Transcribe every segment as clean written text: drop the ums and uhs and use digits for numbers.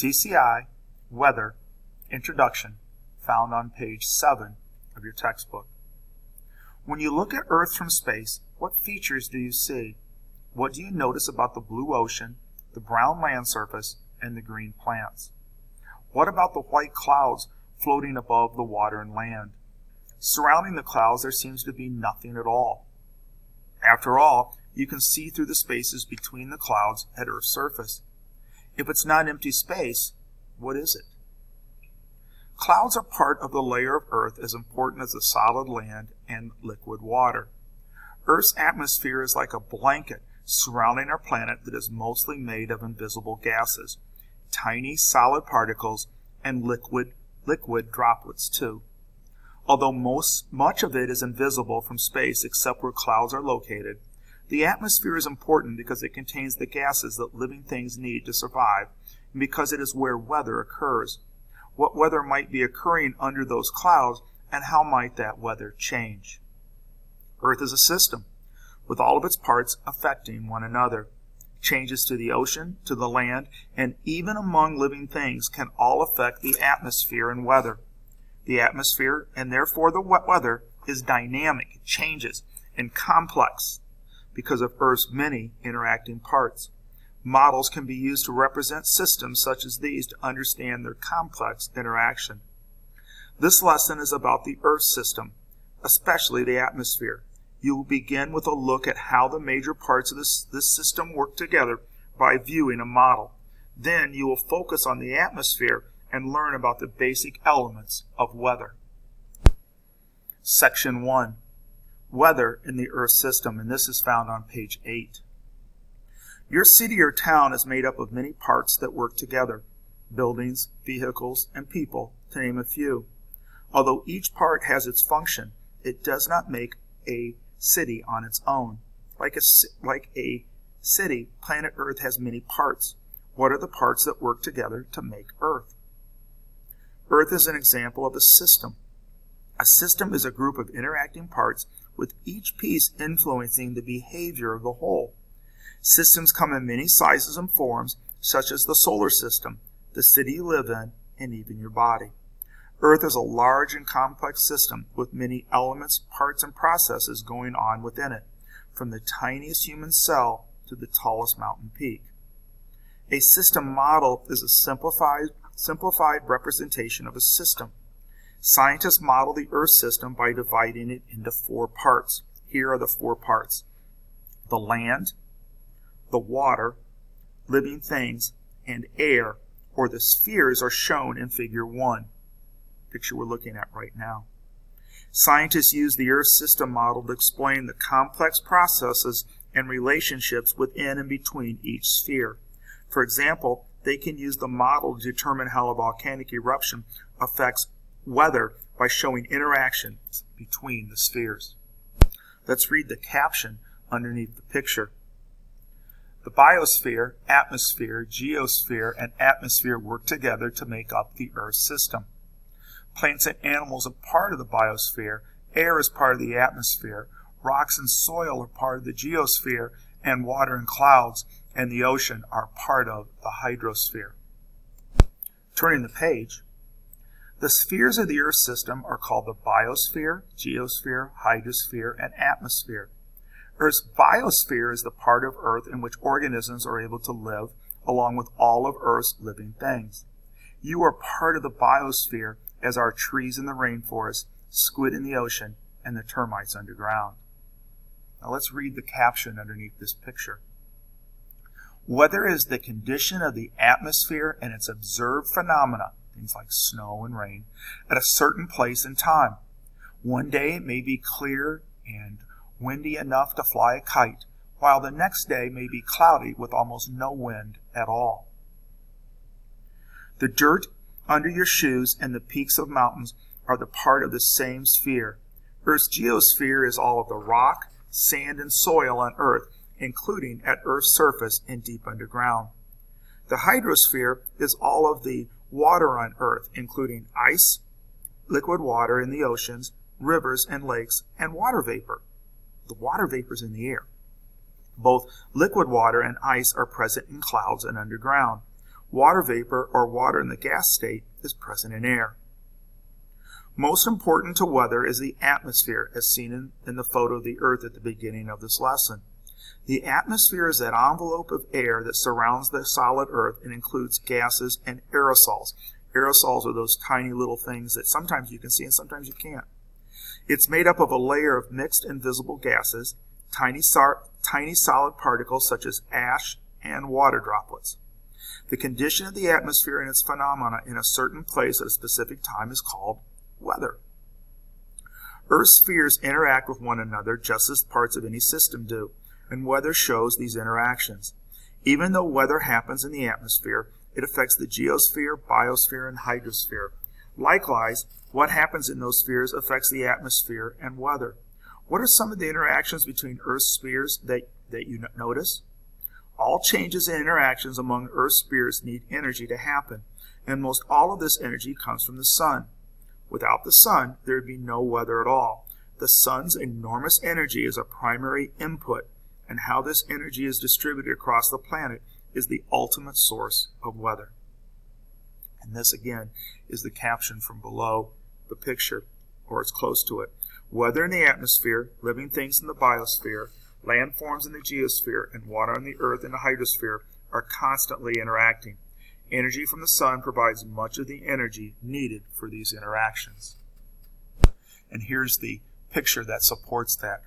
TCI Weather Introduction, found on page 7 of your textbook. When you look at Earth from space, what features do you see? What do you notice about the blue ocean, the brown land surface, and the green plants? What about the white clouds floating above the water and land? Surrounding the clouds, there seems to be nothing at all. After all, you can see through the spaces between the clouds at Earth's surface. If it's not empty space, what is it? Clouds are part of the layer of Earth as important as the solid land and liquid water. Earth's atmosphere is like a blanket surrounding our planet that is mostly made of invisible gases, tiny solid particles, and liquid droplets too. Although much of it is invisible from space except where clouds are located, the atmosphere is important because it contains the gases that living things need to survive, and because it is where weather occurs. What weather might be occurring under those clouds, and how might that weather change? Earth is a system, with all of its parts affecting one another. Changes to the ocean, to the land, and even among living things can all affect the atmosphere and weather. The atmosphere, and therefore the weather, is dynamic, it changes, and complex because of Earth's many interacting parts. Models can be used to represent systems such as these to understand their complex interaction. This lesson is about the Earth system, especially the atmosphere. You will begin with a look at how the major parts of this system work together by viewing a model. Then you will focus on the atmosphere and learn about the basic elements of weather. Section 1. Weather in the Earth system, and this is found on page 8. Your city or town is made up of many parts that work together, buildings, vehicles, and people, to name a few. Although each part has its function, it does not make a city on its own. Like a city, planet Earth has many parts. What are the parts that work together to make Earth? Earth is an example of a system. A system is a group of interacting parts with each piece influencing the behavior of the whole. Systems come in many sizes and forms, such as the solar system, the city you live in, and even your body. Earth is a large and complex system with many elements, parts, and processes going on within it, from the tiniest human cell to the tallest mountain peak. A system model is a simplified representation of a system. Scientists model the Earth system by dividing it into 4 parts. Here are the 4 parts: the land, the water, living things, and air, or the spheres, are shown in figure 1, picture we're looking at right now. Scientists use the Earth system model to explain the complex processes and relationships within and between each sphere. For example, they can use the model to determine how a volcanic eruption affects weather by showing interactions between the spheres. Let's read the caption underneath the picture. The biosphere, atmosphere, geosphere, and atmosphere work together to make up the Earth system. Plants and animals are part of the biosphere, air is part of the atmosphere, rocks and soil are part of the geosphere, and water and clouds and the ocean are part of the hydrosphere. Turning the page, the spheres of the Earth system are called the biosphere, geosphere, hydrosphere, and atmosphere. Earth's biosphere is the part of Earth in which organisms are able to live, along with all of Earth's living things. You are part of the biosphere, as are trees in the rainforest, squid in the ocean, and the termites underground. Now let's read the caption underneath this picture. Weather is the condition of the atmosphere and its observed phenomena, things like snow and rain, at a certain place and time. One day it may be clear and windy enough to fly a kite, while the next day may be cloudy with almost no wind at all. The dirt under your shoes and the peaks of mountains are the part of the same sphere. Earth's geosphere is all of the rock, sand, and soil on Earth, including at Earth's surface and deep underground. The hydrosphere is all of the water on Earth, including ice, liquid water in the oceans, rivers and lakes, and water vapor. The water vapor is in the air. Both liquid water and ice are present in clouds and underground. Water vapor, or water in the gas state, is present in air. Most important to weather is the atmosphere, as seen in the photo of the Earth at the beginning of this lesson. The atmosphere is that envelope of air that surrounds the solid Earth and includes gases and aerosols. Aerosols are those tiny little things that sometimes you can see and sometimes you can't. It's made up of a layer of mixed invisible gases, tiny solid particles such as ash and water droplets. The condition of the atmosphere and its phenomena in a certain place at a specific time is called weather. Earth's spheres interact with one another just as parts of any system do, and weather shows these interactions. Even though weather happens in the atmosphere, it affects the geosphere, biosphere, and hydrosphere. Likewise, what happens in those spheres affects the atmosphere and weather. What are some of the interactions between Earth's spheres that you notice? All changes and interactions among Earth's spheres need energy to happen, and most all of this energy comes from the sun. Without the sun, there would be no weather at all. The sun's enormous energy is a primary input, and how this energy is distributed across the planet is the ultimate source of weather. And this, again, is the caption from below the picture, or it's close to it. Weather in the atmosphere, living things in the biosphere, landforms in the geosphere, and water on the Earth in the hydrosphere are constantly interacting. Energy from the sun provides much of the energy needed for these interactions. And here's the picture that supports that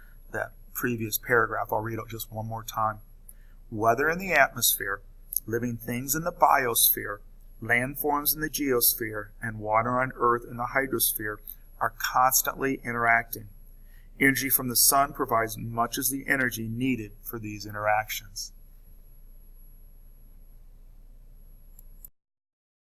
previous paragraph. I'll read it just one more time. Weather in the atmosphere, living things in the biosphere, landforms in the geosphere, and water on Earth in the hydrosphere are constantly interacting. Energy from the sun provides much of the energy needed for these interactions.